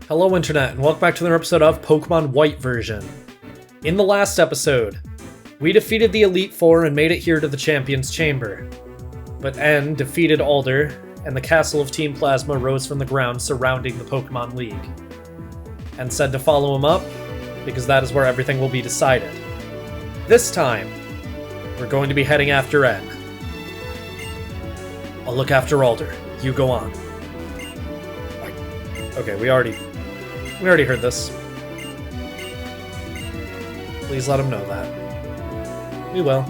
Hello Internet, and welcome back to another episode of Pokemon White version. In the last episode, we defeated the Elite Four and made it here to the Champion's Chamber. But N defeated Alder, and the castle of Team Plasma rose from the ground surrounding the Pokemon League. And said to follow him up, because that is where everything will be decided. This time, we're going to be heading after N. I'll look after Alder. You go on. Okay, we already heard this. Please let him know that. We will.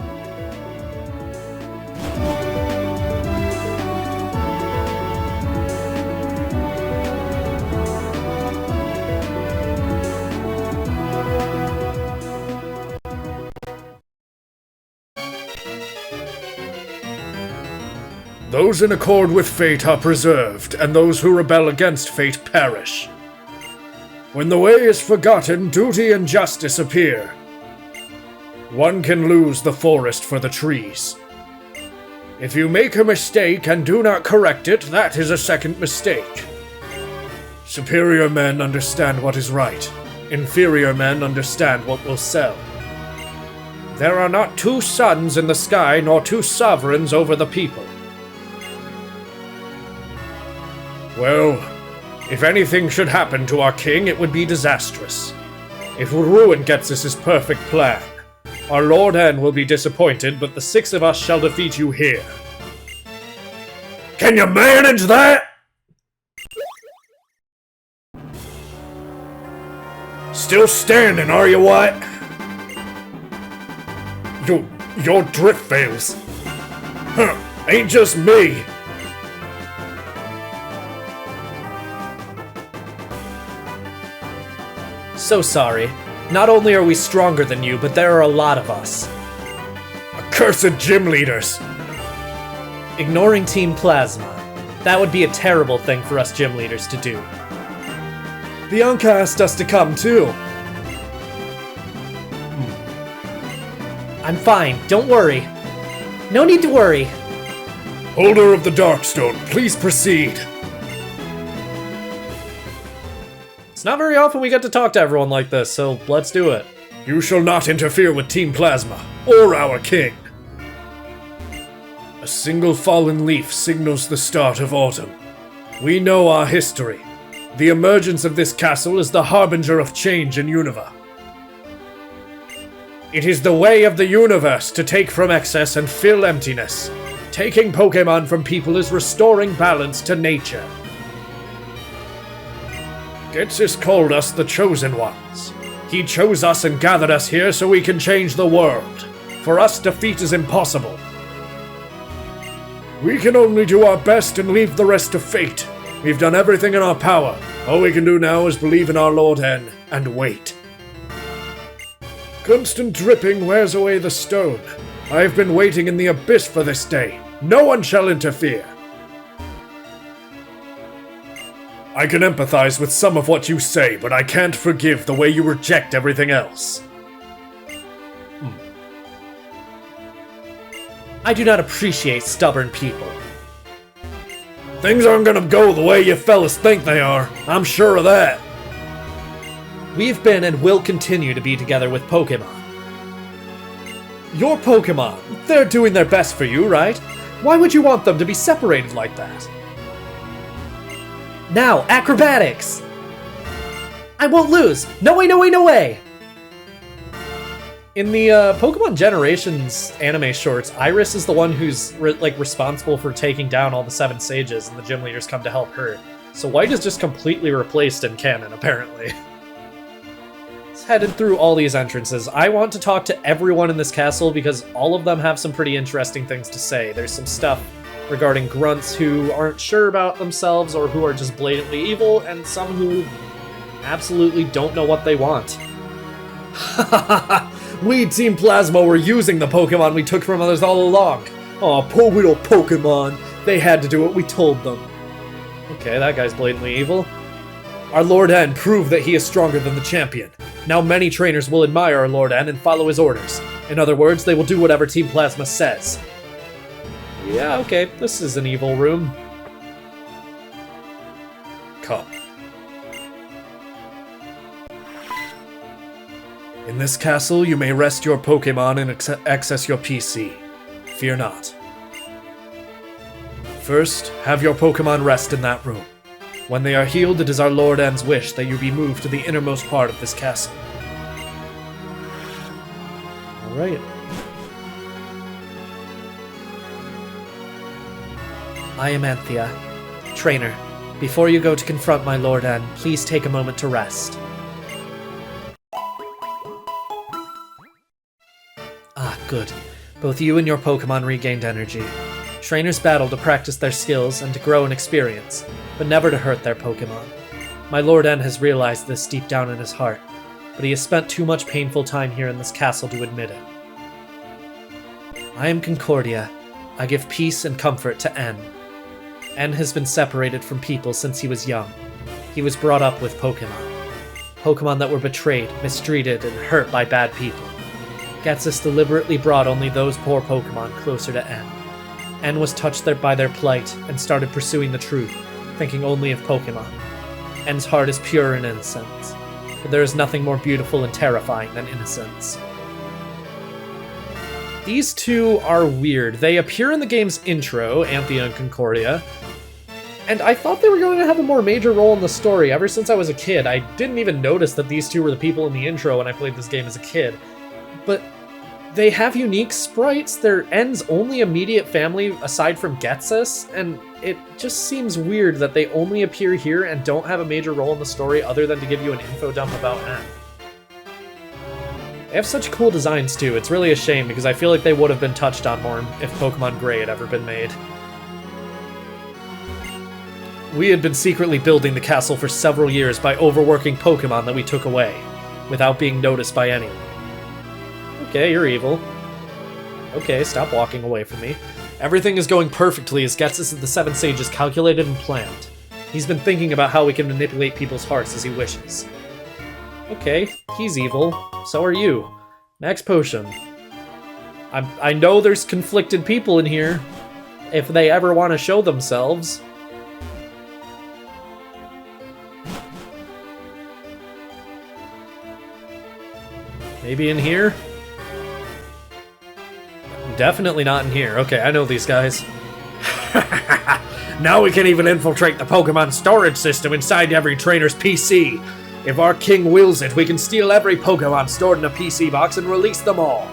Those in accord with fate are preserved, and those who rebel against fate perish. When the way is forgotten, duty and justice appear. One can lose the forest for the trees. If you make a mistake and do not correct it, that is a second mistake. Superior men understand what is right. Inferior men understand what will sell. There are not two suns in the sky, nor two sovereigns over the people. Well, if anything should happen to our king, it would be disastrous. It would ruin Ghetsis' perfect plan. Our Lord N will be disappointed, but the six of us shall defeat you here. Can you manage that? Still standing, are you what? Your drift fails. Huh, ain't just me. So sorry. Not only are we stronger than you, but there are a lot of us. Accursed gym leaders! Ignoring Team Plasma. That would be a terrible thing for us gym leaders to do. Bianca asked us to come too. I'm fine, don't worry. No need to worry. Holder of the Darkstone, please proceed. It's not very often we get to talk to everyone like this, so let's do it. You shall not interfere with Team Plasma, or our king. A single fallen leaf signals the start of autumn. We know our history. The emergence of this castle is the harbinger of change in Unova. It is the way of the universe to take from excess and fill emptiness. Taking Pokémon from people is restoring balance to nature. Ghetsis called us the Chosen Ones. He chose us and gathered us here so we can change the world. For us, defeat is impossible. We can only do our best and leave the rest to fate. We've done everything in our power. All we can do now is believe in our Lord N and wait. Constant dripping wears away the stone. I have been waiting in the abyss for this day. No one shall interfere. I can empathize with some of what you say, but I can't forgive the way you reject everything else. I do not appreciate stubborn people. Things aren't gonna go the way you fellas think they are. I'm sure of that. We've been and will continue to be together with Pokémon. Your Pokémon, they're doing their best for you, right? Why would you want them to be separated like that? Now, acrobatics! I won't lose! No way, no way, no way! In the Pokemon Generations anime shorts, Iris is the one who's responsible for taking down all the 7 sages, and the gym leaders come to help her. So White is just completely replaced in canon, apparently. It's headed through all these entrances. I want to talk to everyone in this castle because all of them have some pretty interesting things to say. There's some stuff regarding grunts who aren't sure about themselves or who are just blatantly evil, and some who absolutely don't know what they want. We, Team Plasma, were using the Pokemon we took from others all along. Aw, poor little Pokemon. They had to do what we told them. Okay, that guy's blatantly evil. Our Lord N proved that he is stronger than the champion. Now many trainers will admire our Lord N and follow his orders. In other words, they will do whatever Team Plasma says. Yeah, okay, this is an evil room. Come. In this castle, you may rest your Pokémon and access your PC. Fear not. First, have your Pokémon rest in that room. When they are healed, it is our Lord N's wish that you be moved to the innermost part of this castle. Alright. I am Anthea. Trainer, before you go to confront my Lord N, please take a moment to rest. Ah, good. Both you and your Pokémon regained energy. Trainers battle to practice their skills and to grow in experience, but never to hurt their Pokémon. My Lord N has realized this deep down in his heart, but he has spent too much painful time here in this castle to admit it. I am Concordia. I give peace and comfort to N. N has been separated from people since he was young. He was brought up with Pokémon. Pokémon that were betrayed, mistreated, and hurt by bad people. Getsus deliberately brought only those poor Pokémon closer to N. N was touched by their plight and started pursuing the truth, thinking only of Pokémon. N's heart is pure and innocent, but there is nothing more beautiful and terrifying than innocence. These two are weird. They appear in the game's intro, Anthea and Concordia, and I thought they were going to have a more major role in the story. Ever since I was a kid, I didn't even notice that these two were the people in the intro when I played this game as a kid. But they have unique sprites. They're N's only immediate family aside from Getsus, and it just seems weird that they only appear here and don't have a major role in the story other than to give you an info dump about N. They have such cool designs too. It's really a shame because I feel like they would have been touched on more if Pokemon Gray had ever been made. We had been secretly building the castle for several years by overworking Pokemon that we took away, without being noticed by anyone. Okay, you're evil. Okay, stop walking away from me. Everything is going perfectly as Getsus of the Seven Sages calculated and planned. He's been thinking about how we can manipulate people's hearts as he wishes. Okay, he's evil. So are you. Next potion. I know there's conflicted people in here, if they ever want to show themselves. Maybe in here? Definitely not in here. Okay, I know these guys. Now we can even infiltrate the Pokemon storage system inside every trainer's PC. If our king wills it, we can steal every Pokemon stored in a PC box and release them all.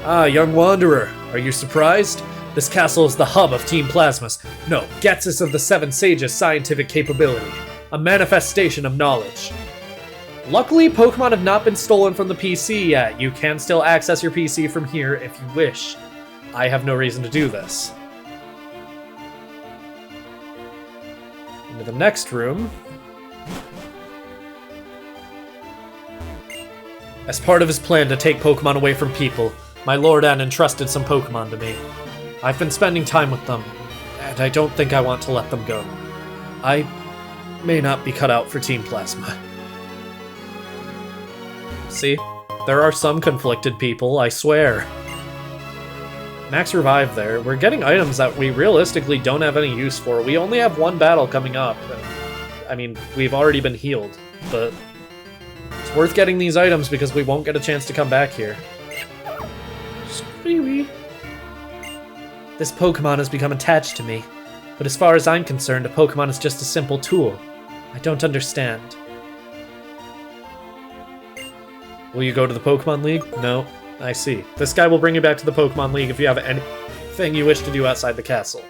Ah, young wanderer, are you surprised? This castle is the hub of Team Plasma's, no, Getsus of the Seven Sages' scientific capability. A manifestation of knowledge. Luckily, Pokemon have not been stolen from the PC yet. You can still access your PC from here if you wish. I have no reason to do this. Into the next room. As part of his plan to take Pokemon away from people, my Lord N entrusted some Pokemon to me. I've been spending time with them, and I don't think I want to let them go. I may not be cut out for Team Plasma. See? There are some conflicted people, I swear. Max Revive there. We're getting items that we realistically don't have any use for. We only have one battle coming up. I mean, we've already been healed, but it's worth getting these items because we won't get a chance to come back here. Screamy. This Pokemon has become attached to me, but as far as I'm concerned, a Pokemon is just a simple tool. I don't understand. Will you go to the Pokemon League? No. I see. This guy will bring you back to the Pokemon League if you have anything you wish to do outside the castle.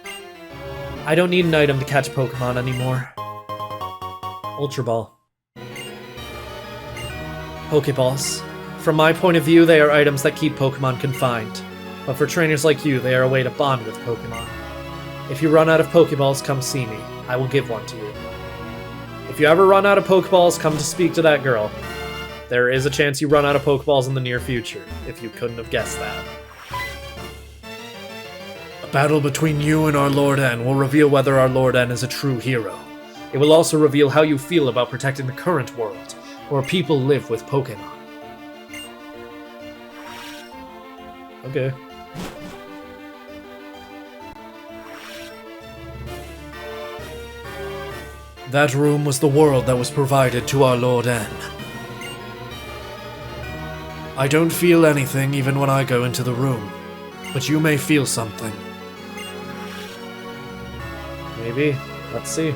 I don't need an item to catch Pokemon anymore. Ultra Ball. Pokeballs. From my point of view, they are items that keep Pokemon confined. But for trainers like you, they are a way to bond with Pokemon. If you run out of Pokeballs, come see me. I will give one to you. If you ever run out of Pokeballs, come to speak to that girl. There is a chance you run out of Pokeballs in the near future, if you couldn't have guessed that. A battle between you and our Lord N will reveal whether our Lord N is a true hero. It will also reveal how you feel about protecting the current world, where people live with Pokemon. Okay. That room was the world that was provided to our Lord N. I don't feel anything even when I go into the room, but you may feel something. Maybe. Let's see.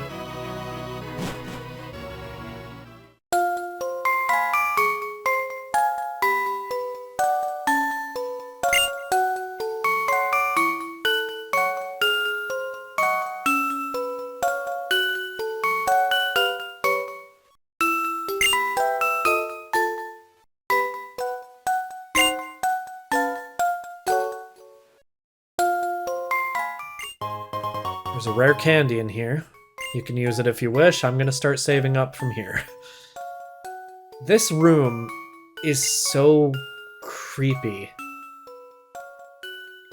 There's a rare candy in here. You can use it if you wish. I'm gonna start saving up from here. This room is so creepy.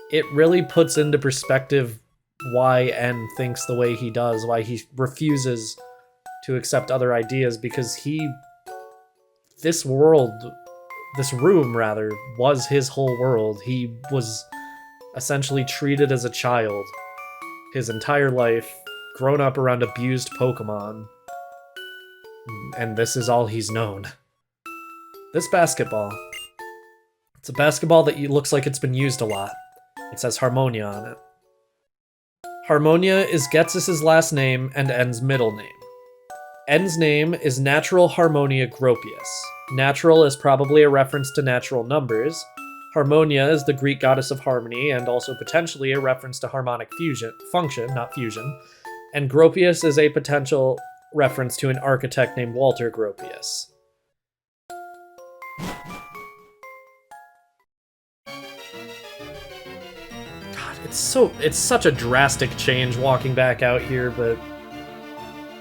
It really puts into perspective why N thinks the way he does, why he refuses to accept other ideas, because this room rather, was his whole world. He was essentially treated as a child his entire life, grown up around abused Pokemon, and this is all he's known. This basketball. It's a basketball that looks like it's been used a lot. It says Harmonia on it. Harmonia is Ghetsis' last name and N's middle name. N's name is Natural Harmonia Gropius. Natural is probably a reference to natural numbers. Harmonia is the Greek goddess of harmony, and also potentially a reference to harmonic function, not fusion. And Gropius is a potential reference to an architect named Walter Gropius. God, it's such a drastic change walking back out here, but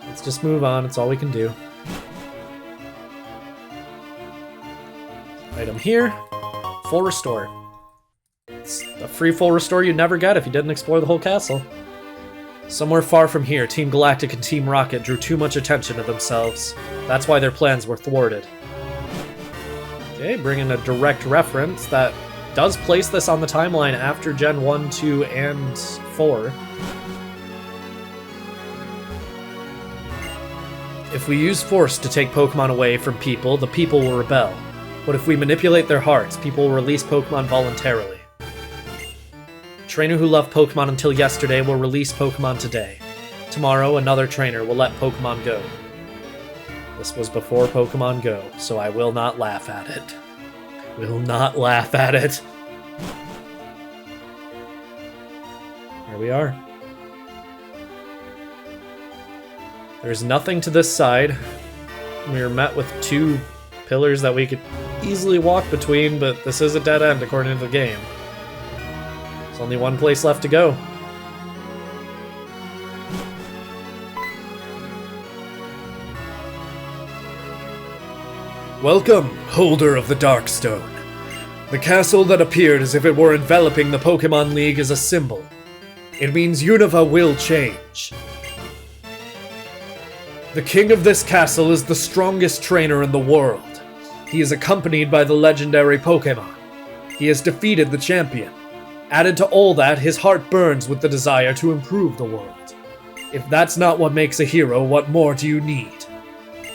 let's just move on. It's all we can do. Item here. Full restore. It's a free full restore you'd never get if you didn't explore the whole castle. Somewhere far from here, Team Galactic and Team Rocket drew too much attention to themselves. That's why their plans were thwarted. Okay, bringing a direct reference that does place this on the timeline after Gen 1, 2, and 4. If we use force to take Pokemon away from people, the people will rebel. But if we manipulate their hearts, people will release Pokemon voluntarily. A trainer who loved Pokemon until yesterday will release Pokemon today. Tomorrow, another trainer will let Pokemon go. This was before Pokemon Go, so I will not laugh at it. Will not laugh at it. Here we are. There's nothing to this side. We were met with two pillars that we could easily walk between, but this is a dead end according to the game. There's only one place left to go. Welcome, holder of the Darkstone. The castle that appeared as if it were enveloping the Pokemon League is a symbol. It means Unova will change. The king of this castle is the strongest trainer in the world. He is accompanied by the legendary Pokémon. He has defeated the champion. Added to all that, his heart burns with the desire to improve the world. If that's not what makes a hero, what more do you need?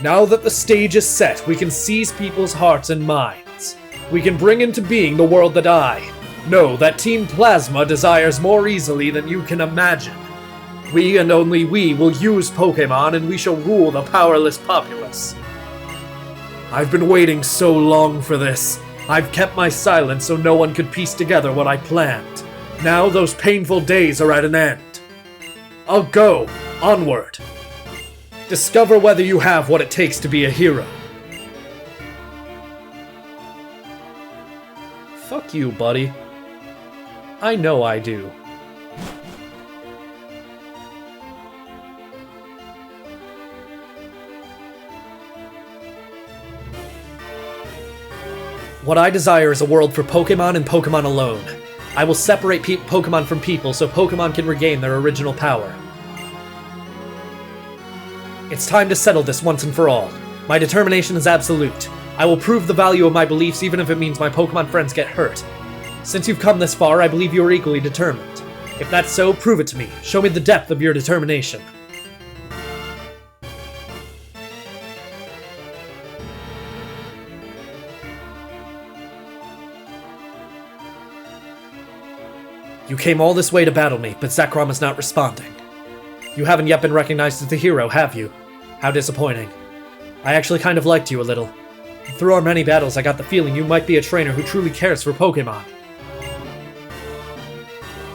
Now that the stage is set, we can seize people's hearts and minds. We can bring into being the world that I know that Team Plasma desires more easily than you can imagine. We and only we will use Pokémon, and we shall rule the powerless populace. I've been waiting so long for this. I've kept my silence so no one could piece together what I planned. Now those painful days are at an end. I'll go, onward. Discover whether you have what it takes to be a hero. Fuck you, buddy. I know I do. What I desire is a world for Pokemon and Pokemon alone. I will separate Pokemon from people so Pokemon can regain their original power. It's time to settle this once and for all. My determination is absolute. I will prove the value of my beliefs even if it means my Pokemon friends get hurt. Since you've come this far, I believe you are equally determined. If that's so, prove it to me. Show me the depth of your determination. You came all this way to battle me, but Zekrom is not responding. You haven't yet been recognized as the hero, have you? How disappointing. I actually kind of liked you a little. Through our many battles, I got the feeling you might be a trainer who truly cares for Pokémon.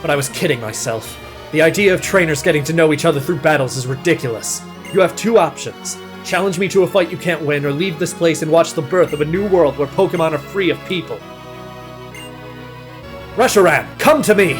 But I was kidding myself. The idea of trainers getting to know each other through battles is ridiculous. You have two options. Challenge me to a fight you can't win, or leave this place and watch the birth of a new world where Pokémon are free of people. Reshiram, come to me!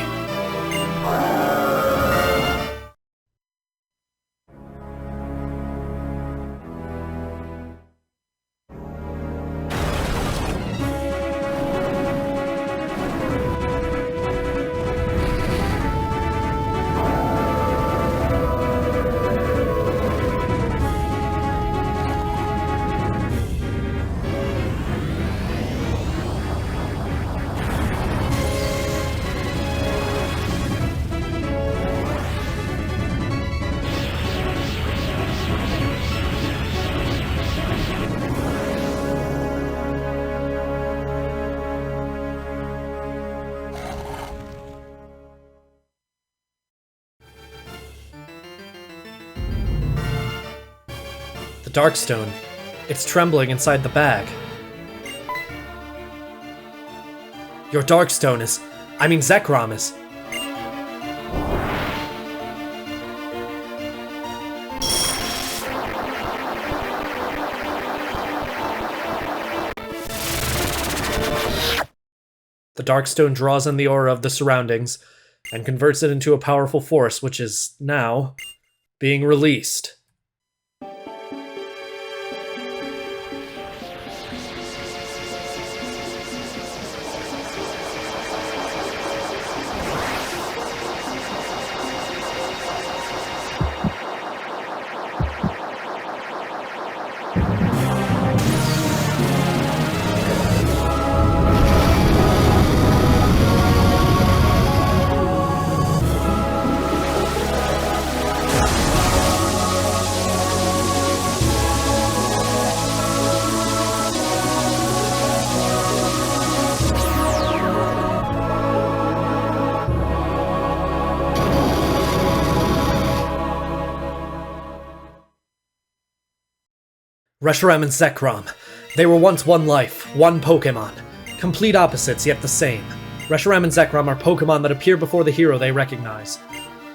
Darkstone. It's trembling inside the bag. Your Darkstone is... I mean Zekrom is... The Darkstone draws in the aura of the surroundings and converts it into a powerful force, which is now being released. Reshiram and Zekrom. They were once one life, one Pokémon. Complete opposites, yet the same. Reshiram and Zekrom are Pokémon that appear before the hero they recognize.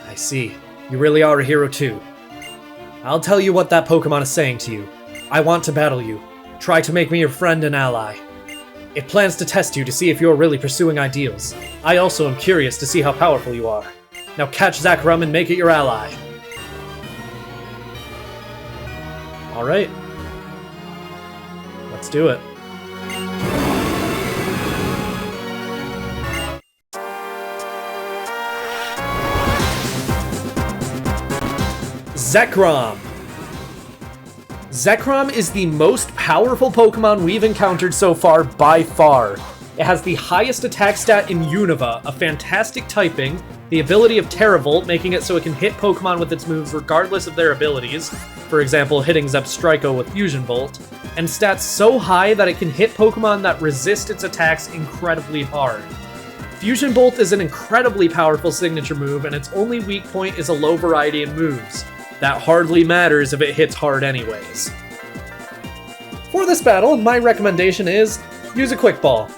I see. You really are a hero too. I'll tell you what that Pokémon is saying to you. I want to battle you. Try to make me your friend and ally. It plans to test you to see if you're really pursuing ideals. I also am curious to see how powerful you are. Now catch Zekrom and make it your ally. Alright. Let's do it. Zekrom. Zekrom is the most powerful Pokemon we've encountered so far by far. It has the highest attack stat in Unova, a fantastic typing, the ability of Terravolt, making it so it can hit Pokemon with its moves regardless of their abilities, for example hitting Zebstriko with Fusion Bolt, and stats so high that it can hit Pokemon that resist its attacks incredibly hard. Fusion Bolt is an incredibly powerful signature move, and its only weak point is a low variety in moves. That hardly matters if it hits hard anyways. For this battle, my recommendation is use a Quick Ball.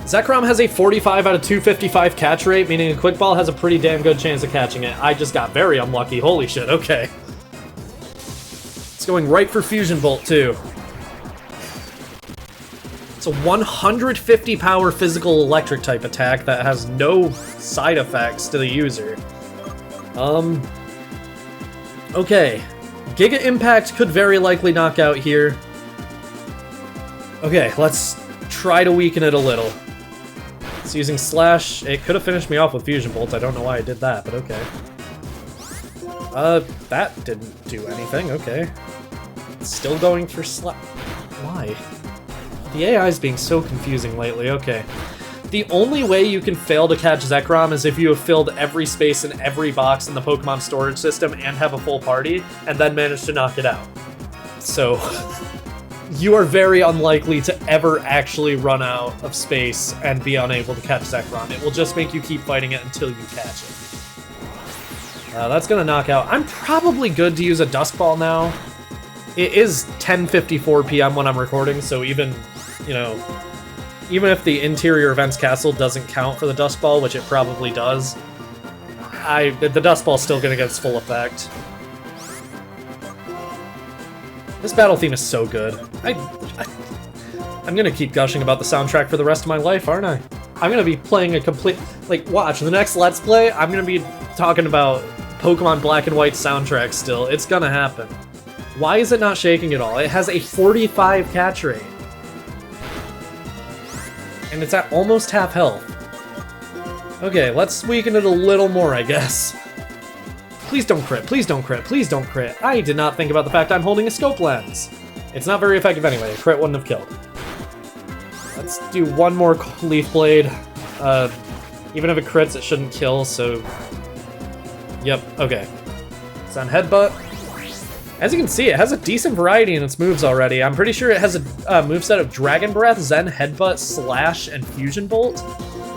Zekrom has a 45 out of 255 catch rate, meaning a Quick Ball has a pretty damn good chance of catching it. I just got very unlucky, holy shit, okay. It's going right for Fusion Bolt too. It's a 150 power physical electric type attack that has no side effects to the user. Okay. Giga Impact could very likely knock out here. Okay, let's try to weaken it a little. It's using Slash. It could have finished me off with Fusion Bolt. I don't know why I did that, but okay. That didn't do anything. Okay. It's still going for Slash. Why? The AI is being so confusing lately. Okay. The only way you can fail to catch Zekrom is if you have filled every space in every box in the Pokemon storage system and have a full party, and then manage to knock it out. So, you are very unlikely to ever actually run out of space and be unable to catch Zekrom. It will just make you keep fighting it until you catch it. That's gonna knock out. I'm probably good to use a Dusk Ball now. It is 10:54 p.m. when I'm recording, so even, you know, even if the Interior Events Castle doesn't count for the Dusk Ball, which it probably does, the Dusk Ball's still gonna get its full effect. This battle theme is so good. I'm gonna keep gushing about the soundtrack for the rest of my life, aren't I? I'm gonna be playing a complete... Like, watch, the next Let's Play, I'm gonna be talking about Pokemon Black and White soundtrack still. It's gonna happen. Why is it not shaking at all? It has a 45 catch rate. And it's at almost half health. Okay, let's weaken it a little more, I guess. Please don't crit, please don't crit, please don't crit. I did not think about the fact I'm holding a scope lens. It's not very effective anyway, a crit wouldn't have killed. Let's do one more Leaf Blade. Even if it crits, it shouldn't kill, so... Yep, okay. Zen Headbutt. As you can see, it has a decent variety in its moves already. I'm pretty sure it has a moveset of Dragon Breath, Zen Headbutt, Slash, and Fusion Bolt.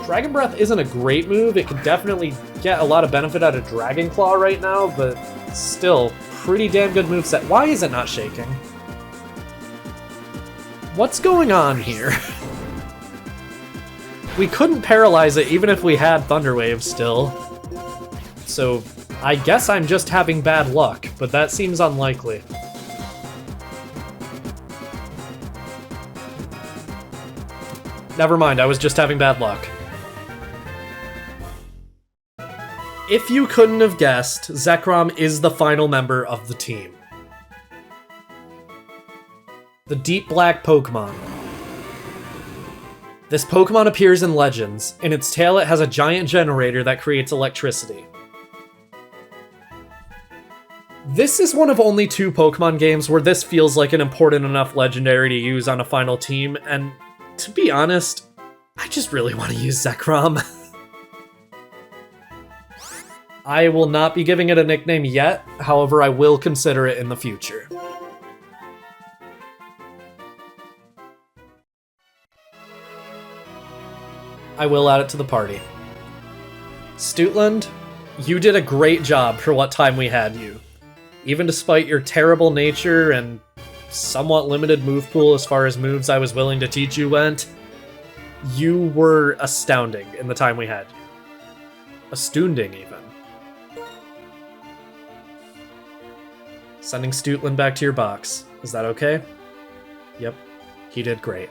Dragon Breath isn't a great move. It could definitely get a lot of benefit out of Dragon Claw right now, but still, pretty damn good moveset. Why is it not shaking? What's going on here? We couldn't paralyze it even if we had Thunder Wave still. So I guess I'm just having bad luck, but that seems unlikely. Never mind, I was just having bad luck. If you couldn't have guessed, Zekrom is the final member of the team. The Deep Black Pokemon. This Pokemon appears in Legends. In its tail it has a giant generator that creates electricity. This is one of only 2 Pokemon games where this feels like an important enough legendary to use on a final team, and to be honest, I just really want to use Zekrom. I will not be giving it a nickname yet, however I will consider it in the future. I will add it to the party. Stoutland, you did a great job for what time we had you. Even despite your terrible nature and somewhat limited move pool as far as moves I was willing to teach you went, you were astounding in the time we had you. Astounding, even. Sending Stoutland back to your box. Is that okay? Yep, he did great.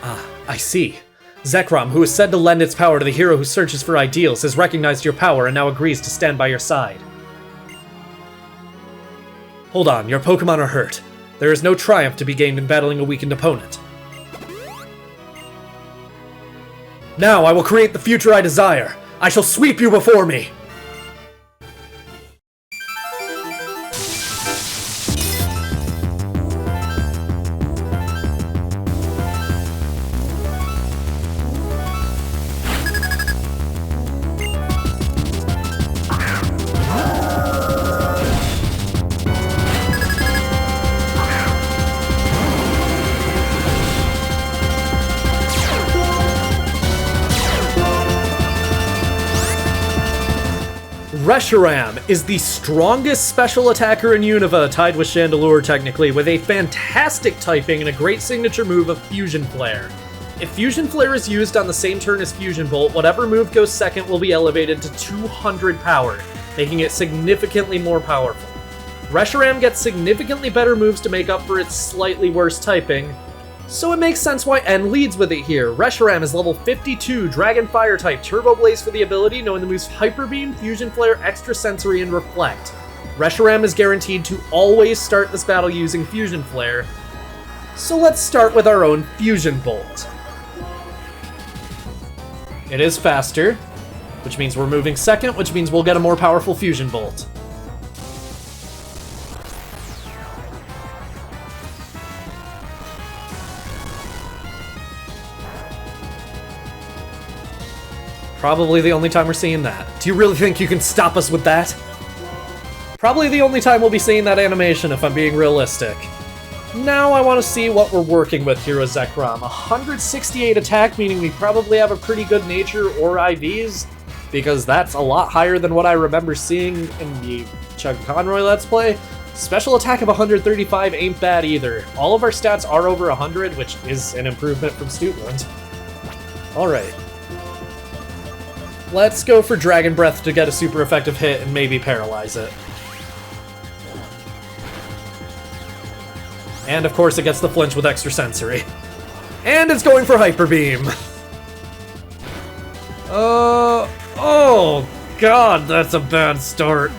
Ah, I see. Zekrom, who is said to lend its power to the hero who searches for ideals, has recognized your power and now agrees to stand by your side. Hold on, your Pokemon are hurt. There is no triumph to be gained in battling a weakened opponent. Now I will create the future I desire. I shall sweep you before me. Reshiram is the strongest special attacker in Unova, tied with Chandelure technically, with a fantastic typing and a great signature move of Fusion Flare. If Fusion Flare is used on the same turn as Fusion Bolt, whatever move goes second will be elevated to 200 power, making it significantly more powerful. Reshiram gets significantly better moves to make up for its slightly worse typing, so it makes sense why N leads with it here. Reshiram is level 52, Dragon Fire type, Turbo Blaze for the ability, knowing the moves Hyper Beam, Fusion Flare, Extra Sensory, and Reflect. Reshiram is guaranteed to always start this battle using Fusion Flare, so let's start with our own Fusion Bolt. It is faster, which means we're moving second, which means we'll get a more powerful Fusion Bolt. Probably the only time we're seeing that. Do you really think you can stop us with that? Probably the only time we'll be seeing that animation, if I'm being realistic. Now I want to see what we're working with here with Zekrom. 168 attack, meaning we probably have a pretty good nature or IVs, because that's a lot higher than what I remember seeing in the Chug Conroy Let's Play. Special attack of 135 ain't bad either. All of our stats are over 100, which is an improvement from Stoutland. Alright. Let's go for Dragon Breath to get a super effective hit and maybe paralyze it. And of course it gets the flinch with Extra Sensory. And it's going for Hyper Beam! Oh god, that's a bad start.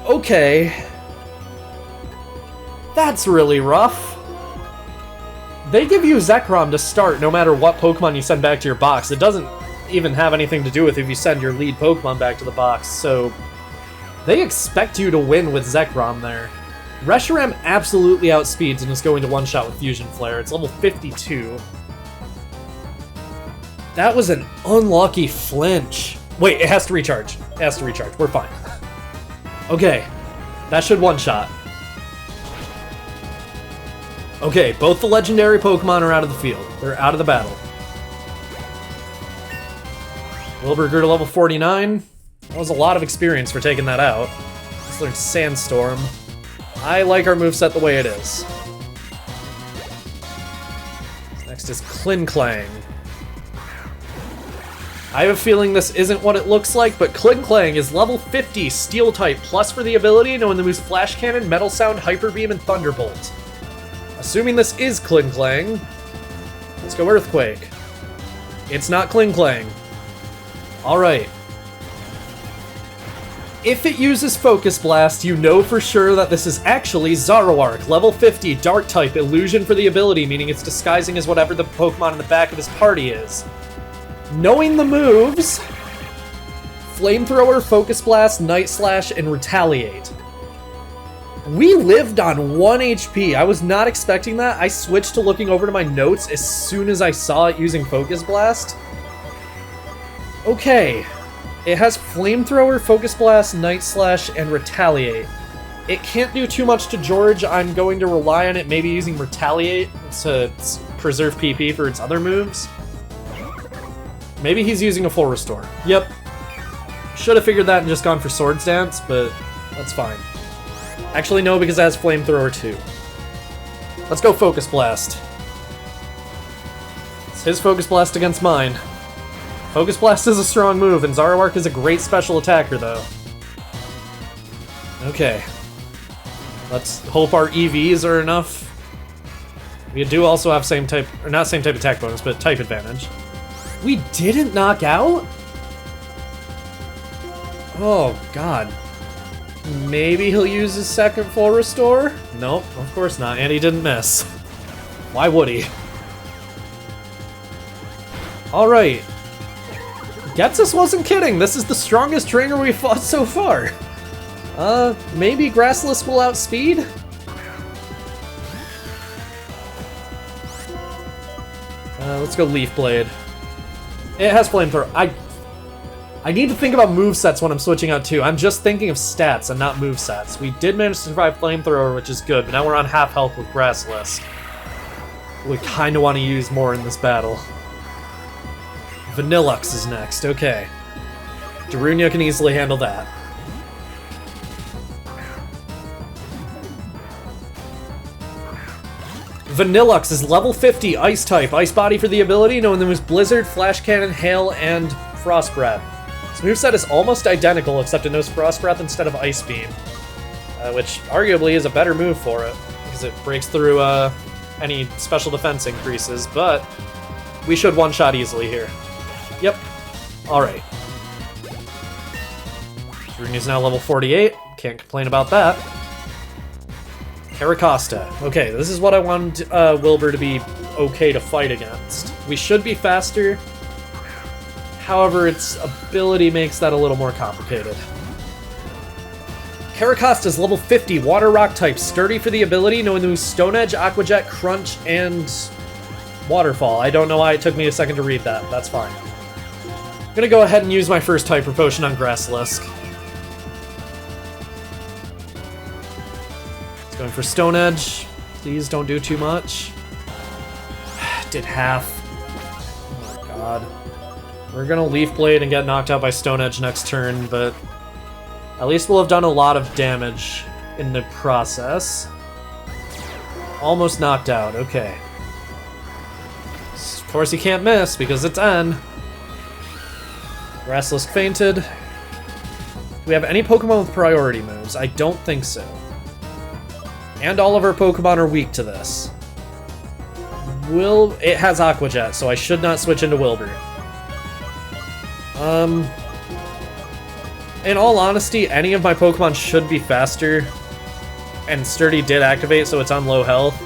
Okay. That's really rough. They give you Zekrom to start no matter what Pokemon you send back to your box. It doesn't even have anything to do with if you send your lead Pokemon back to the box, so they expect you to win with Zekrom there. Reshiram absolutely outspeeds and is going to one-shot with Fusion Flare. It's level 52. That was an unlucky flinch. Wait, it has to recharge. It has to recharge. We're fine. Okay, that should one-shot. Okay, both the legendary Pokemon are out of the field. They're out of the battle. Wilbur grew to level 49. That was a lot of experience for taking that out. Let's learn Sandstorm. I like our moveset the way it is. Next is Klinklang. I have a feeling this isn't what it looks like, but Klinklang is level 50 Steel type, plus for the ability knowing the moves Flash Cannon, Metal Sound, Hyper Beam, and Thunderbolt. Assuming this is Klinklang, let's go Earthquake. It's not Klinklang. Alright. If it uses Focus Blast, you know for sure that this is actually Zoroark, level 50, Dark type, Illusion for the ability, meaning it's disguising as whatever the Pokemon in the back of his party is. Knowing the moves, Flamethrower, Focus Blast, Night Slash, and Retaliate. We lived on 1 HP. I was not expecting that. I switched to looking over to my notes as soon as I saw it using Focus Blast. Okay. It has Flamethrower, Focus Blast, Night Slash, and Retaliate. It can't do too much to George. I'm going to rely on it maybe using Retaliate to preserve PP for its other moves. Maybe he's using a full restore. Yep. Should have figured that and just gone for Swords Dance, but that's fine. Actually, no, because it has Flamethrower too. Let's go Focus Blast. It's his Focus Blast against mine. Focus Blast is a strong move, and Zoroark is a great special attacker, though. Okay. Let's hope our EVs are enough. We do also have same type, or not same type attack bonus, but type advantage. We didn't knock out? Oh, God. Maybe he'll use his second full restore? Nope, of course not, and he didn't miss. Why would he? Alright. Getsus wasn't kidding, this is the strongest trainer we've fought so far. Maybe Grassless will outspeed? Let's go Leaf Blade. It has Flamethrower. I need to think about movesets when I'm switching out too. I'm just thinking of stats and not movesets. We did manage to survive Flamethrower, which is good, but now we're on half health with Grassless. We kind of want to use more in this battle. Vanillux is next, okay. Darunia can easily handle that. Vanillux is level 50, Ice type, Ice Body for the ability, knowing them as Blizzard, Flash Cannon, Hail, and Frost Breath. This moveset is almost identical, except it knows Frost Breath instead of Ice Beam, which arguably is a better move for it, because it breaks through any special defense increases, but we should one-shot easily here. Yep. Alright. Darunia's now level 48, can't complain about that. Caracosta. Okay, this is what I wanted Wilbur to be okay to fight against. We should be faster. However, its ability makes that a little more complicated. Caracosta's level 50, Water Rock type, sturdy for the ability, knowing the moves Stone Edge, Aqua Jet, Crunch, and Waterfall. I don't know why it took me a second to read that. That's fine. I'm gonna go ahead and use my first Hyper Potion on Grassless. Going for Stone Edge. Please don't do too much. Did half. Oh god. We're gonna Leaf Blade and get knocked out by Stone Edge next turn, but at least we'll have done a lot of damage in the process. Almost knocked out, okay. Of course you can't miss because it's N. Grasslisk fainted. Do we have any Pokemon with priority moves? I don't think so. And all of our Pokemon are weak to this. It has Aqua Jet, so I should not switch into Wilbur. In all honesty, any of my Pokemon should be faster. And Sturdy did activate, so it's on low health.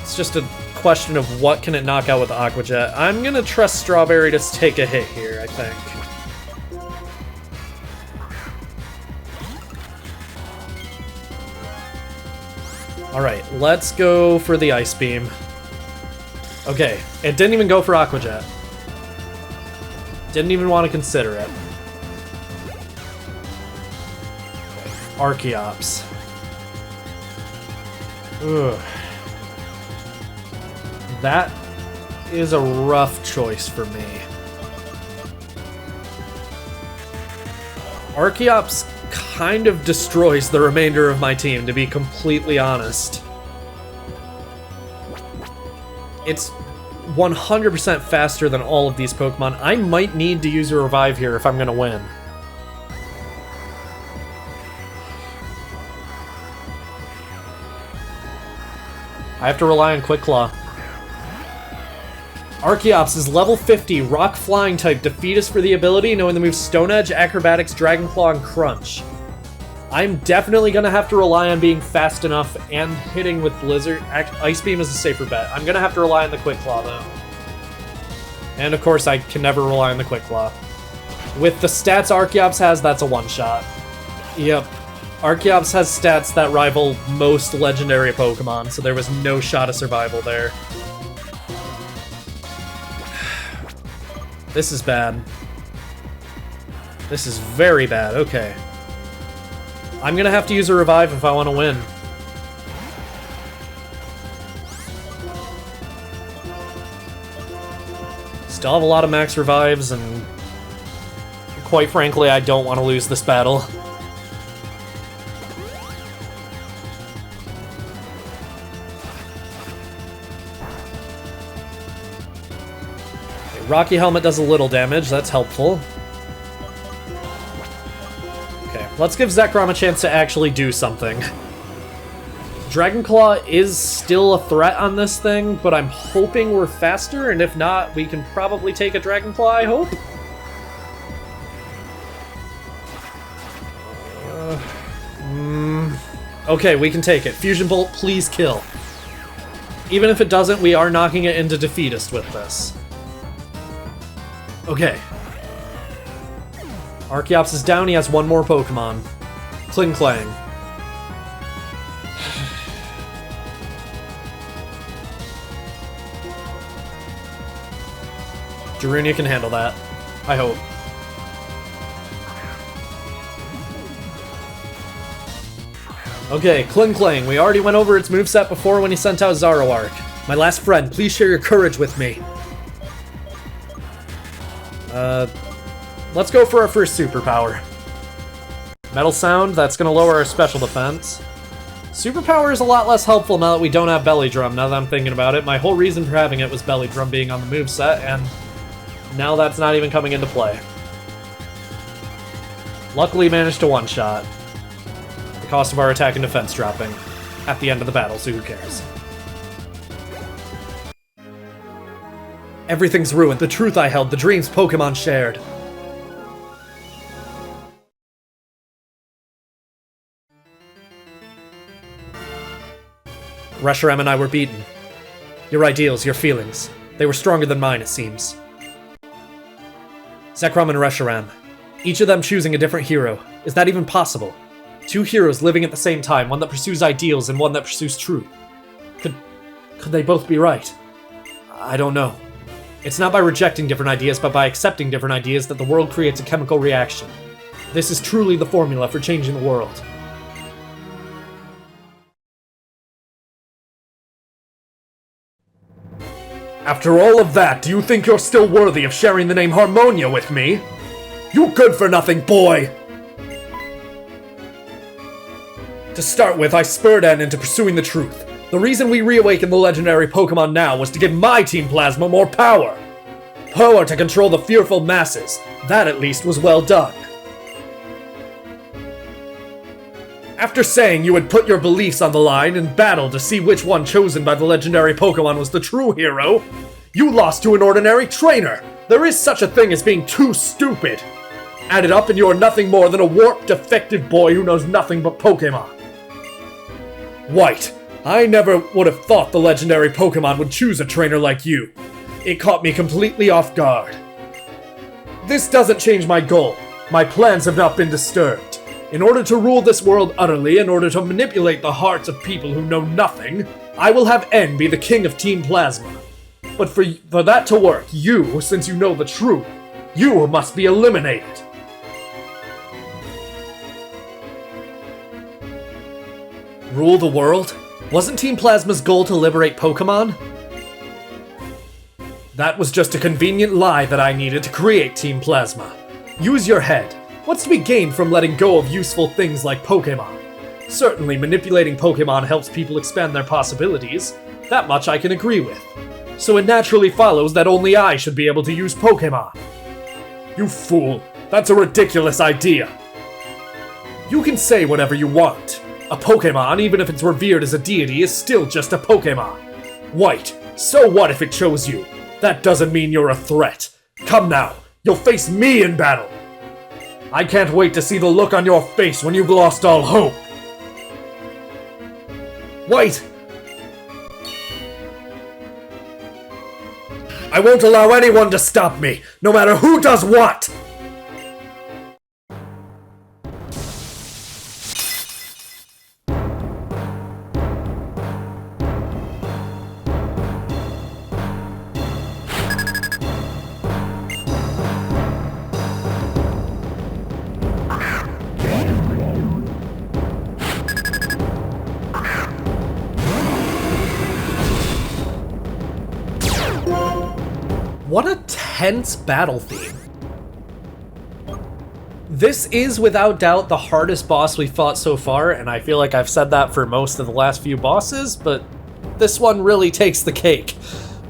It's just a question of what can it knock out with Aqua Jet. I'm gonna trust Strawberry to take a hit here, I think. Alright, let's go for the Ice Beam. Okay, it didn't even go for Aqua Jet. Didn't even want to consider it. Archeops. Ugh. That is a rough choice for me. Archeops kind of destroys the remainder of my team, to be completely honest. It's 100% faster than all of these Pokemon. I might need to use a Revive here if I'm gonna win. I have to rely on Quick Claw. Archeops is level 50, Rock Flying type, Defeatist for the ability, knowing the moves Stone Edge, Acrobatics, Dragon Claw, and Crunch. I'm definitely gonna have to rely on being fast enough and hitting with Blizzard. Ice Beam is a safer bet. I'm gonna have to rely on the Quick Claw, though. And of course, I can never rely on the Quick Claw. With the stats Archeops has, that's a one-shot. Yep. Archeops has stats that rival most legendary Pokemon, so there was no shot of survival there. This is bad. This is very bad, okay. I'm gonna have to use a Revive if I want to win. Still have a lot of max revives, and quite frankly, I don't want to lose this battle. Okay, Rocky Helmet does a little damage, that's helpful. Okay, let's give Zekrom a chance to actually do something. Dragon Claw is still a threat on this thing, but I'm hoping we're faster, and if not, we can probably take a Dragon Claw, I hope? Okay, we can take it. Fusion Bolt, please kill. Even if it doesn't, we are knocking it into Defeatist with this. Okay. Archeops is down, he has one more Pokemon. Kling Clang. Darunia can handle that. I hope. Okay, Kling Clang. We already went over its moveset before when he sent out Zoroark. My last friend, please share your courage with me. Let's go for our first superpower. Metal Sound, that's gonna lower our special defense. Superpower is a lot less helpful now that we don't have Belly Drum, now that I'm thinking about it. My whole reason for having it was Belly Drum being on the moveset, and now that's not even coming into play. Luckily managed to one-shot. The cost of our attack and defense dropping at the end of the battle, so who cares? Everything's ruined, the truth I held, the dreams Pokemon shared. Reshiram and I were beaten. Your ideals, your feelings, they were stronger than mine, it seems. Zekrom and Reshiram, each of them choosing a different hero. Is that even possible? Two heroes living at the same time, one that pursues ideals and one that pursues truth. Could they both be right? I don't know. It's not by rejecting different ideas, but by accepting different ideas that the world creates a chemical reaction. This is truly the formula for changing the world. After all of that, do you think you're still worthy of sharing the name Harmonia with me? You good-for-nothing boy! To start with, I spurred N into pursuing the truth. The reason we reawakened the legendary Pokémon now was to give my Team Plasma more power. Power to control the fearful masses. That at least was well done. After saying you would put your beliefs on the line and battle to see which one chosen by the legendary Pokémon was the true hero, you lost to an ordinary trainer. There is such a thing as being too stupid. Add it up and you are nothing more than a warped, defective boy who knows nothing but Pokémon. White, I never would have thought the legendary Pokémon would choose a trainer like you. It caught me completely off guard. This doesn't change my goal. My plans have not been disturbed. In order to rule this world utterly, in order to manipulate the hearts of people who know nothing, I will have N be the king of Team Plasma. But for that to work, you, since you know the truth, you must be eliminated. Rule the world? Wasn't Team Plasma's goal to liberate Pokémon? That was just a convenient lie that I needed to create Team Plasma. Use your head. What's to be gained from letting go of useful things like Pokémon? Certainly, manipulating Pokémon helps people expand their possibilities. That much I can agree with. So it naturally follows that only I should be able to use Pokémon. You fool! That's a ridiculous idea! You can say whatever you want. A Pokémon, even if it's revered as a deity, is still just a Pokémon. White, so what if it chose you? That doesn't mean you're a threat. Come now, you'll face me in battle! I can't wait to see the look on your face when you've lost all hope! White! I won't allow anyone to stop me, no matter who does what! What a tense battle theme. This is without doubt the hardest boss we've fought so far, and I feel like I've said that for most of the last few bosses, but this one really takes the cake.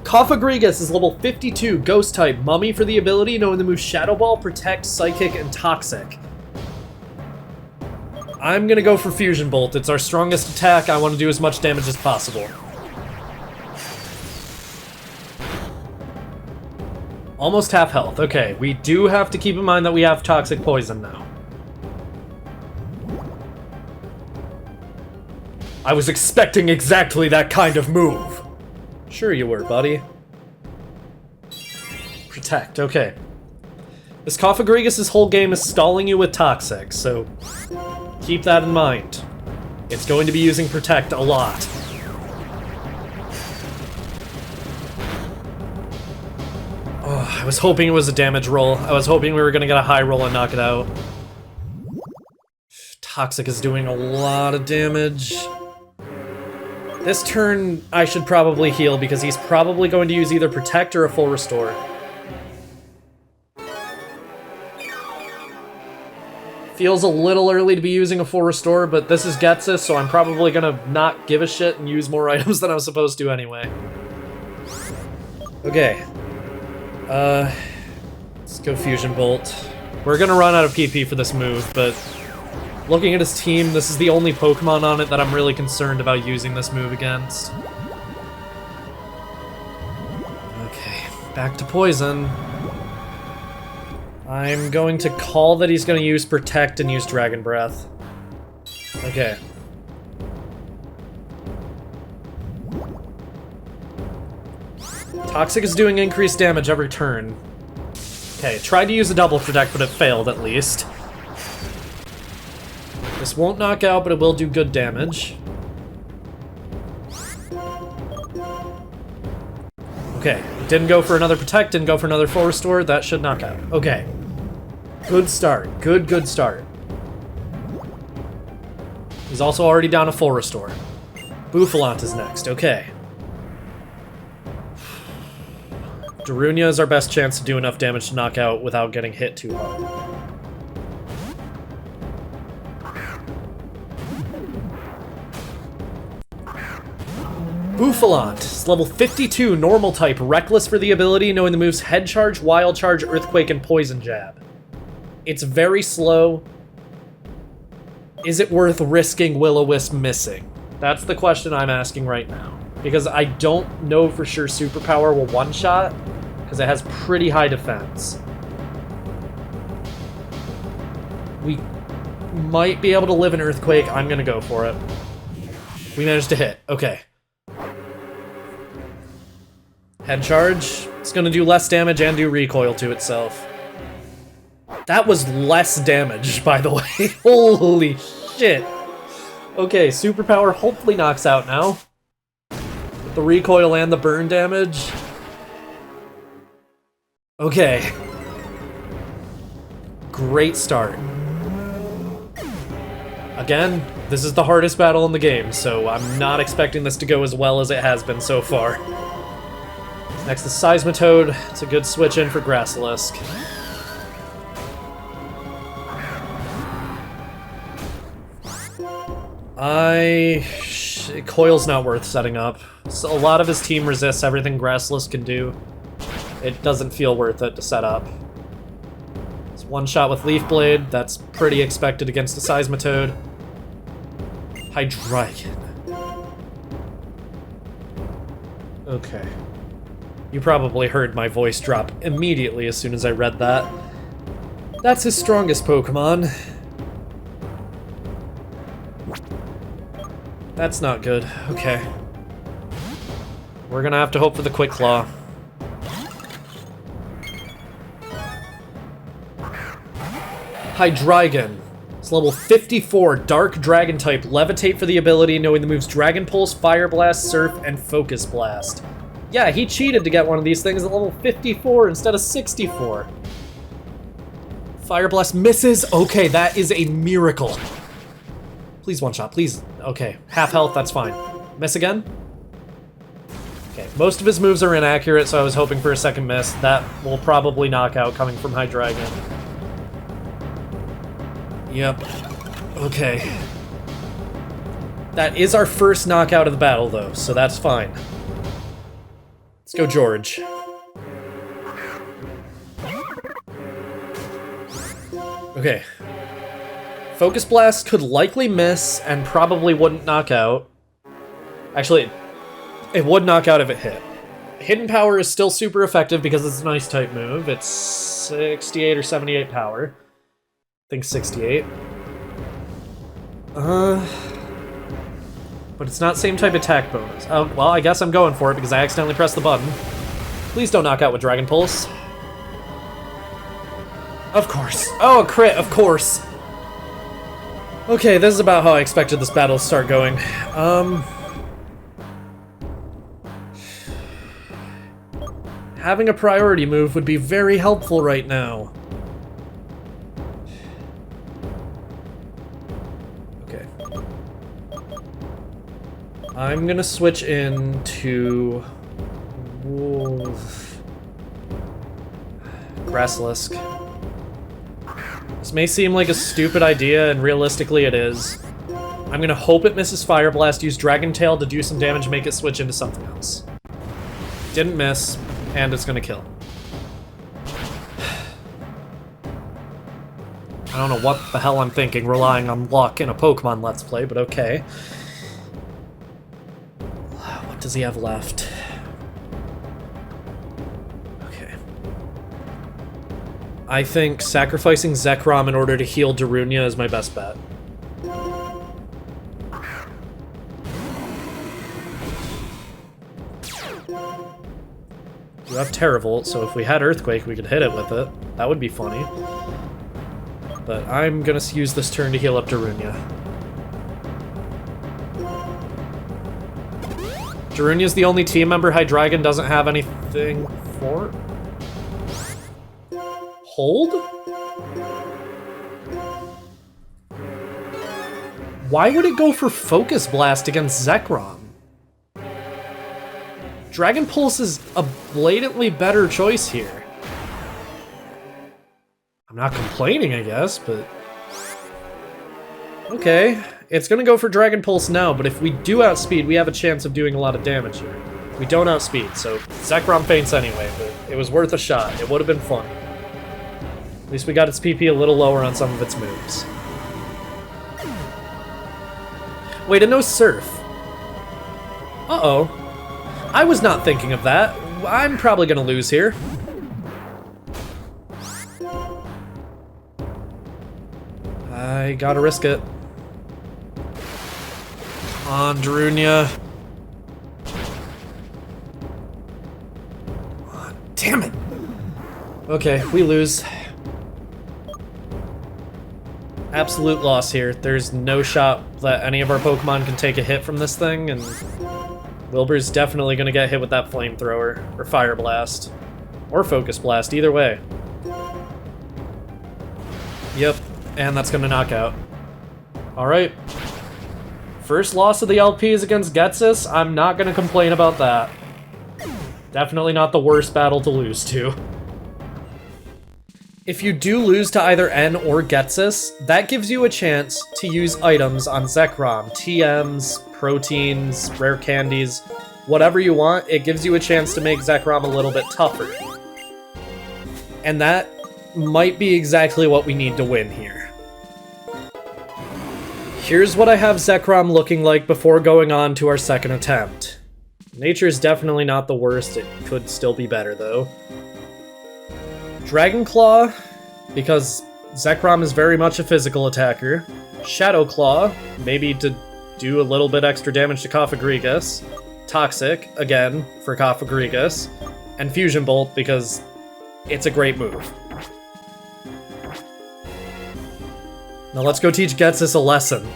Cofagrigus is level 52 Ghost type Mummy for the ability knowing the moves Shadow Ball, Protect, Psychic, and Toxic. I'm gonna go for Fusion Bolt. It's our strongest attack. I want to do as much damage as possible. Almost half health. Okay, we do have to keep in mind that we have Toxic Poison now. I was expecting exactly that kind of move. Sure you were, buddy. Protect, okay. This Cofagrigus' whole game is stalling you with Toxic, so keep that in mind. It's going to be using Protect a lot. Oh, I was hoping it was a damage roll. I was hoping we were gonna get a high roll and knock it out. Toxic is doing a lot of damage. This turn, I should probably heal because he's probably going to use either Protect or a full Restore. Feels a little early to be using a full Restore, but this is Getsus, so I'm probably gonna not give a shit and use more items than I was supposed to anyway. Okay. Let's go Fusion Bolt. We're gonna run out of PP for this move, but looking at his team, this is the only Pokemon on it that I'm really concerned about using this move against. Okay, back to Poison. I'm going to call that he's gonna use Protect and use Dragon Breath. Okay. Toxic is doing increased damage every turn. Okay, tried to use a double Protect, but it failed at least. This won't knock out, but it will do good damage. Okay, didn't go for another Protect, didn't go for another full Restore, that should knock out. Okay. Good start, good start. He's also already down a full Restore. Bouffalant is next, okay. Darunia is our best chance to do enough damage to knock out without getting hit too hard. Bouffalant is level 52, normal type, reckless for the ability, knowing the moves Head Charge, Wild Charge, Earthquake, and Poison Jab. It's very slow. Is it worth risking Will-O-Wisp missing? That's the question I'm asking right now. Because I don't know for sure Superpower will one-shot, because it has pretty high defense. We might be able to live an Earthquake. I'm gonna go for it. We managed to hit. Okay. Head Charge. It's gonna do less damage and do recoil to itself. That was less damage, by the way. Holy shit. Okay, Superpower hopefully knocks out now. With the recoil and the burn damage. Okay. Great start. Again, this is the hardest battle in the game, so I'm not expecting this to go as well as it has been so far. Next is Seismitoad. It's a good switch in for Grassilisk. Coil's not worth setting up. So a lot of his team resists everything Grassilisk can do. It doesn't feel worth it to set up. It's one shot with Leaf Blade. That's pretty expected against a Seismitoad. Hydreigon. Okay. You probably heard my voice drop immediately as soon as I read that. That's his strongest Pokemon. That's not good. Okay. We're gonna have to hope for the Quick Claw. Hydreigon. It's level 54, Dark Dragon type. Levitate for the ability, knowing the moves Dragon Pulse, Fire Blast, Surf, and Focus Blast. Yeah, he cheated to get one of these things at level 54 instead of 64. Fire Blast misses. Okay, that is a miracle. Please one shot, please. Okay, half health, that's fine. Miss again? Okay, most of his moves are inaccurate, so I was hoping for a second miss. That will probably knock out coming from Hydreigon. Yep. Okay. That is our first knockout of the battle, though, so that's fine. Let's go, George. Okay. Focus Blast could likely miss and probably wouldn't knock out. Actually, it would knock out if it hit. Hidden Power is still super effective because it's an Ice type move. It's 68 or 78 power. I think 68. But it's not same type attack bonus. Oh, well, I guess I'm going for it because I accidentally pressed the button. Please don't knock out with Dragon Pulse. Of course. Oh, a crit, of course. Okay, this is about how I expected this battle to start going. Having a priority move would be very helpful right now. Okay. I'm gonna switch into Wolf. Grassilisk. This may seem like a stupid idea, and realistically it is. I'm gonna hope it misses Fire Blast, use Dragon Tail to do some damage, make it switch into something else. Didn't miss, and it's gonna kill. I don't know what the hell I'm thinking, relying on luck in a Pokemon Let's Play, but okay. What does he have left? I think sacrificing Zekrom in order to heal Darunia is my best bet. You have Terravolt, so if we had Earthquake, we could hit it with it. That would be funny. But I'm gonna use this turn to heal up Darunia. Darunia's the only team member Hydreigon doesn't have anything for. Hold? Why would it go for Focus Blast against Zekrom? Dragon Pulse is a blatantly better choice here. I'm not complaining, I guess, but... Okay, it's gonna go for Dragon Pulse now, but if we do outspeed, we have a chance of doing a lot of damage here. We don't outspeed, so Zekrom faints anyway, but it was worth a shot. It would have been fun. At least we got its PP a little lower on some of its moves. Wait, a no Surf. Uh-oh. I was not thinking of that. I'm probably gonna lose here. I gotta risk it. Come on, Darunia. Oh, damn it. Okay, we lose. Absolute loss here. There's no shot that any of our Pokemon can take a hit from this thing, and Wilbur's definitely gonna get hit with that Flamethrower, or Fire Blast, or Focus Blast, either way. Yep, and that's gonna knock out. Alright. First loss of the LP is against Getsis. I'm not gonna complain about that. Definitely not the worst battle to lose to. If you do lose to either N or Getsis, that gives you a chance to use items on Zekrom. TMs, proteins, rare candies, whatever you want, it gives you a chance to make Zekrom a little bit tougher. And that might be exactly what we need to win here. Here's what I have Zekrom looking like before going on to our second attempt. Nature's definitely not the worst, it could still be better though. Dragon Claw, because Zekrom is very much a physical attacker. Shadow Claw, maybe to do a little bit extra damage to Cofagrigus. Toxic, again, for Cofagrigus. And Fusion Bolt, because it's a great move. Now let's go teach Getsis a lesson.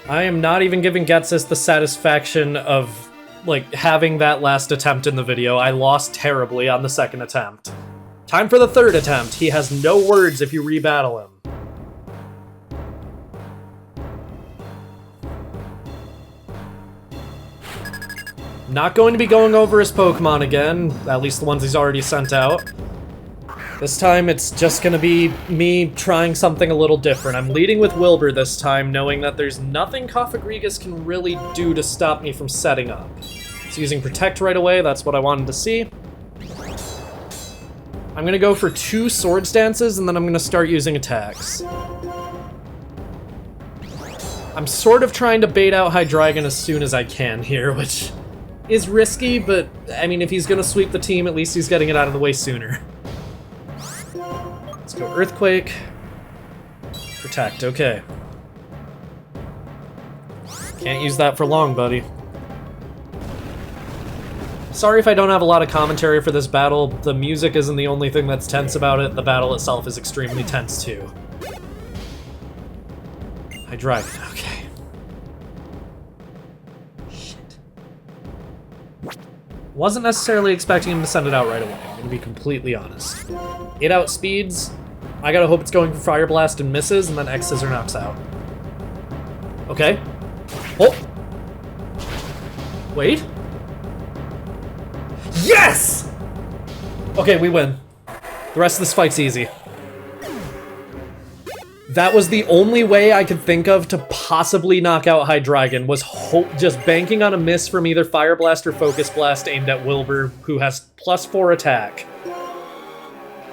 I am not even giving Getsis the satisfaction of like, having that last attempt in the video. I lost terribly on the second attempt. Time for the third attempt. He has no words if you rebattle him. Not going to be going over his Pokemon again, at least the ones he's already sent out. This time it's just gonna be me trying something a little different. I'm leading with Wilbur this time, knowing that there's nothing Cofagrigus can really do to stop me from setting up. So using Protect right away, that's what I wanted to see. I'm gonna go for 2 Swords Dances, and then I'm gonna start using attacks. I'm sort of trying to bait out Hydreigon as soon as I can here, which is risky, but I mean, if he's gonna sweep the team, at least he's getting it out of the way sooner. Let's go Earthquake. Protect, okay. Can't use that for long, buddy. Sorry if I don't have a lot of commentary for this battle. The music isn't the only thing that's tense about it. The battle itself is extremely tense, too. Hydreigon, okay. Shit. Wasn't necessarily expecting him to send it out right away, I'm gonna be completely honest. It outspeeds. I gotta hope it's going for Fire Blast and misses, and then X Scissor knocks out. Okay. Oh! Wait. Yes! Okay, we win. The rest of this fight's easy. That was the only way I could think of to possibly knock out Hydreigon, was just banking on a miss from either Fire Blast or Focus Blast aimed at Wilbur, who has +4 attack.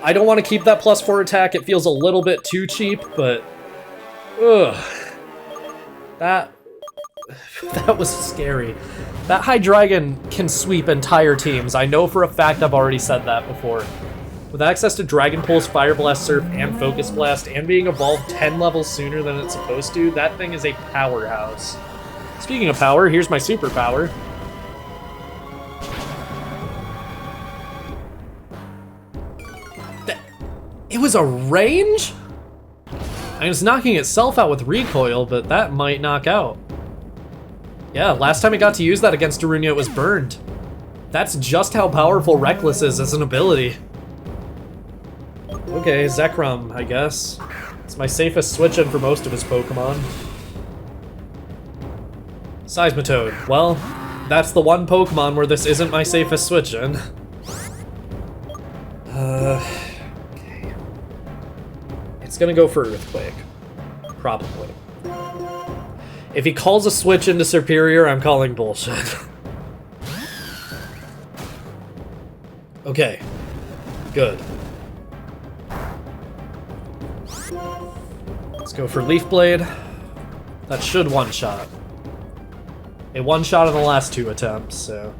I don't want to keep that +4 attack, it feels a little bit too cheap, but... Ugh. That was scary. That Hydreigon can sweep entire teams. I know for a fact I've already said that before. With access to Dragon Pulse, Fire Blast, Surf, and Focus Blast, and being evolved 10 levels sooner than it's supposed to, that thing is a powerhouse. Speaking of power, here's my superpower. It was a range? I mean, it's knocking itself out with recoil, but that might knock out. Yeah, last time it got to use that against Darunia, it was burned. That's just how powerful Reckless is as an ability. Okay, Zekrom, I guess. It's my safest switch-in for most of his Pokemon. Seismitoad. Well, that's the one Pokemon where this isn't my safest switch in. Okay. It's gonna go for Earthquake. Probably. If he calls a switch into Superior, I'm calling bullshit. Okay. Good. Let's go for Leaf Blade. That should one-shot. It one-shot in the last 2 attempts, so...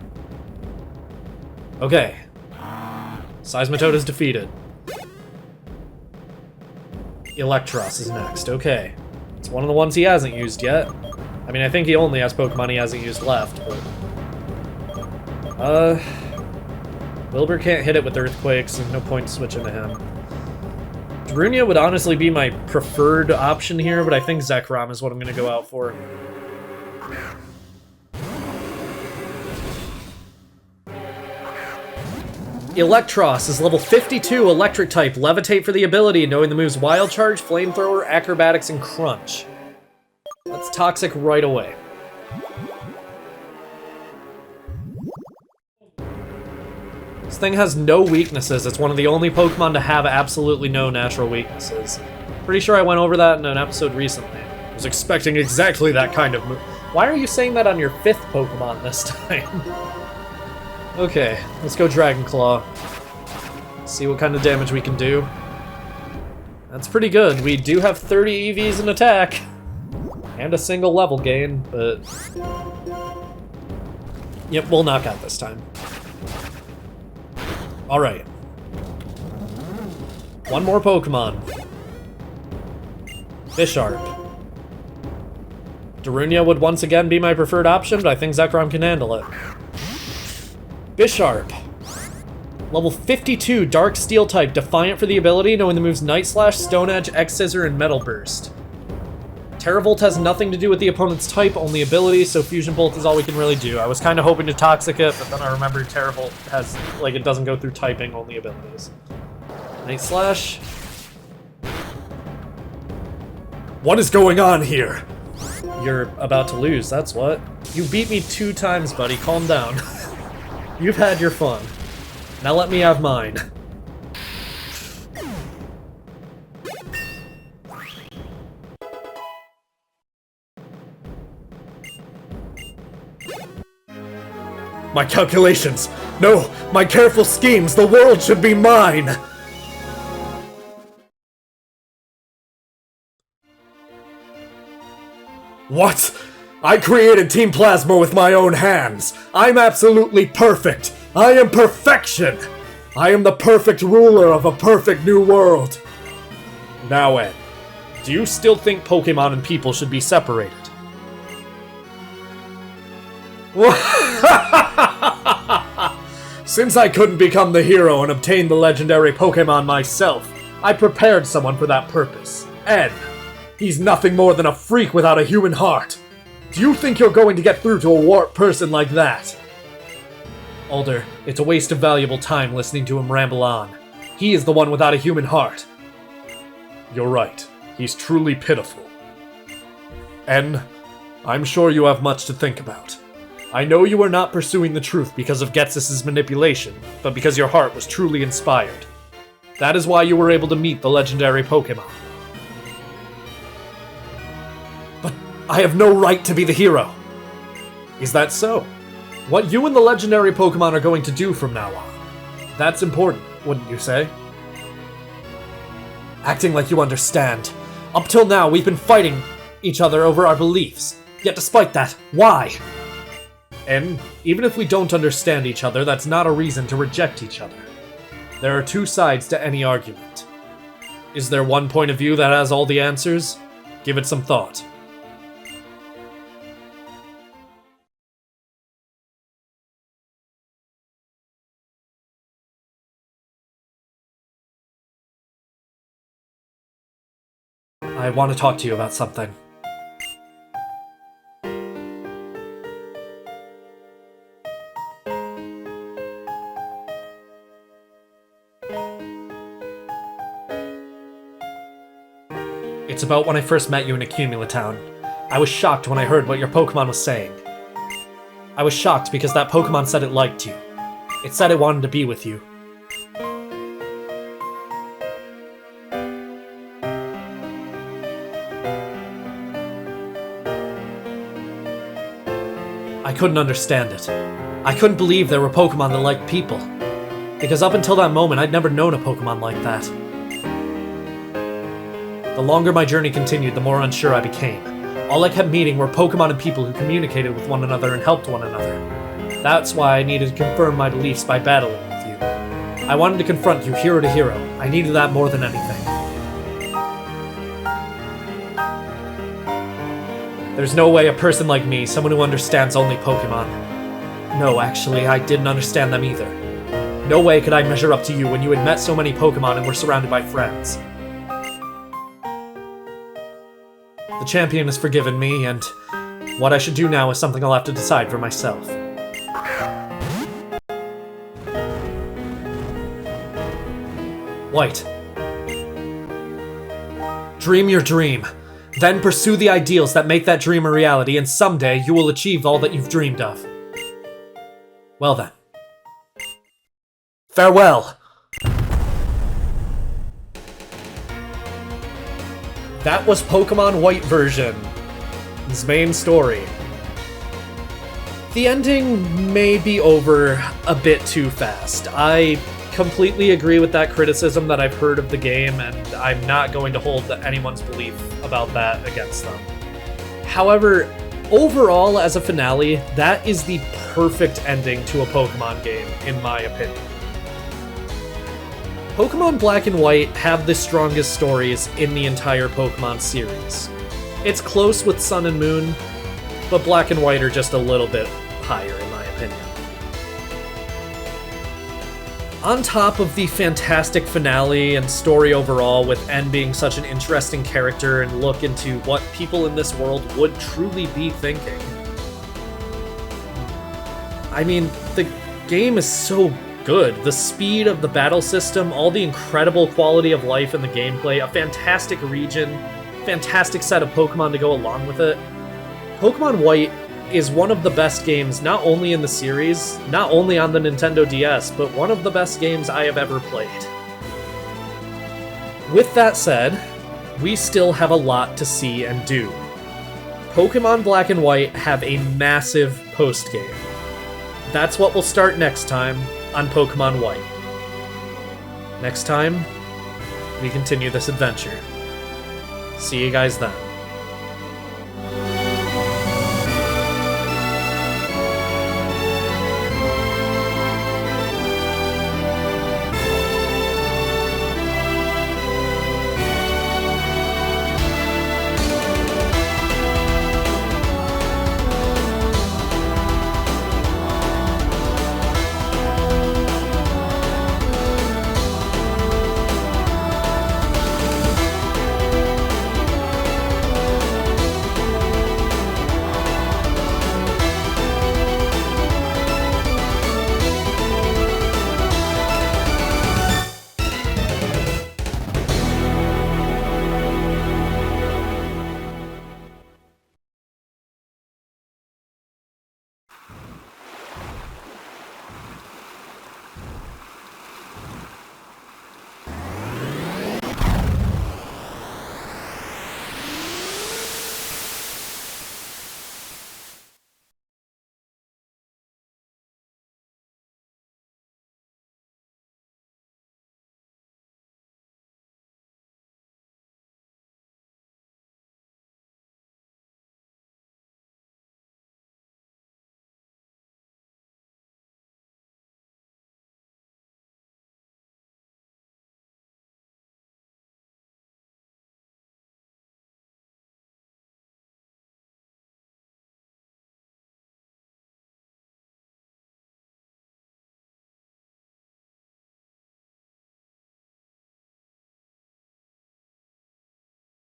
Okay. Seismitoad is defeated. Electros is next, okay. It's one of the ones he hasn't used yet. I mean, I think he only has Pokemon he hasn't used left, but... Wilbur can't hit it with Earthquakes, and no point switching to him. Darunia would honestly be my preferred option here, but I think Zekrom is what I'm going to go out for. Electros is level 52, Electric type. Levitate for the ability, knowing the moves Wild Charge, Flamethrower, Acrobatics, and Crunch. That's Toxic right away. This thing has no weaknesses. It's one of the only Pokemon to have absolutely no natural weaknesses. Pretty sure I went over that in an episode recently. I was expecting exactly that kind of move. Why are you saying that on your 5th Pokemon this time? Okay, let's go Dragon Claw. See what kind of damage we can do. That's pretty good. We do have 30 EVs in attack. And a single level gain, but... Yep, we'll knock out this time. Alright. One more Pokemon. Bisharp. Darunia would once again be my preferred option, but I think Zekrom can handle it. Bisharp. Level 52, Dark Steel type. Defiant for the ability, knowing the moves Night Slash, Stone Edge, X-Scissor, and Metal Burst. Terravolt has nothing to do with the opponent's type, only ability, so Fusion Bolt is all we can really do. I was kind of hoping to Toxic it, but then I remembered Terravolt has, like, it doesn't go through typing, only abilities. Night Slash. What is going on here? You're about to lose, that's what. You beat me 2 times, buddy. Calm down. You've had your fun. Now let me have mine. My calculations! No! My careful schemes! The world should be mine! What? I created Team Plasma with my own hands! I'm absolutely perfect! I am perfection! I am the perfect ruler of a perfect new world! Now, Ed, do you still think Pokemon and people should be separated? Since I couldn't become the hero and obtain the legendary Pokémon myself, I prepared someone for that purpose. Ed. He's nothing more than a freak without a human heart. Do you think you're going to get through to a warped person like that? Alder, it's a waste of valuable time listening to him ramble on. He is the one without a human heart. You're right. He's truly pitiful. En, I'm sure you have much to think about. I know you are not pursuing the truth because of Ghetsis' manipulation, but because your heart was truly inspired. That is why you were able to meet the legendary Pokémon. But I have no right to be the hero. Is that so? What you and the legendary Pokémon are going to do from now on. That's important, wouldn't you say? Acting like you understand. Up till now, we've been fighting each other over our beliefs. Yet despite that, why? And even if we don't understand each other, that's not a reason to reject each other. There are 2 sides to any argument. Is there one point of view that has all the answers? Give it some thought. I want to talk to you about something. It's about when I first met you in Accumulatown. I was shocked when I heard what your Pokemon was saying. I was shocked because that Pokemon said it liked you. It said it wanted to be with you. I couldn't understand it. I couldn't believe there were Pokemon that liked people. Because up until that moment, I'd never known a Pokemon like that. The longer my journey continued, the more unsure I became. All I kept meeting were Pokemon and people who communicated with one another and helped one another. That's why I needed to confirm my beliefs by battling with you. I wanted to confront you hero to hero. I needed that more than anything. There's no way a person like me, someone who understands only Pokemon. No, actually, I didn't understand them either. No way could I measure up to you when you had met so many Pokemon and were surrounded by friends. The champion has forgiven me, and what I should do now is something I'll have to decide for myself. White. Dream your dream. Then pursue the ideals that make that dream a reality, and someday you will achieve all that you've dreamed of. Well then. Farewell! That was Pokemon White version. His main story. The ending may be over a bit too fast. I completely agree with that criticism that I've heard of the game, and I'm not going to hold anyone's belief about that against them. However, overall, as a finale, that is the perfect ending to a Pokemon game, in my opinion. Pokemon Black and White have the strongest stories in the entire Pokemon series. It's close with Sun and Moon, but Black and White are just a little bit higher, in my opinion. On top of the fantastic finale and story overall, with N being such an interesting character and look into what people in this world would truly be thinking. I mean, the game is so good. The speed of the battle system, all the incredible quality of life in the gameplay, a fantastic region, fantastic set of Pokemon to go along with it. Pokemon White is one of the best games, not only in the series, not only on the Nintendo DS, but one of the best games I have ever played. With that said, we still have a lot to see and do. Pokemon Black and White have a massive post-game. That's what will start next time on Pokemon White. Next time, we continue this adventure. See you guys then.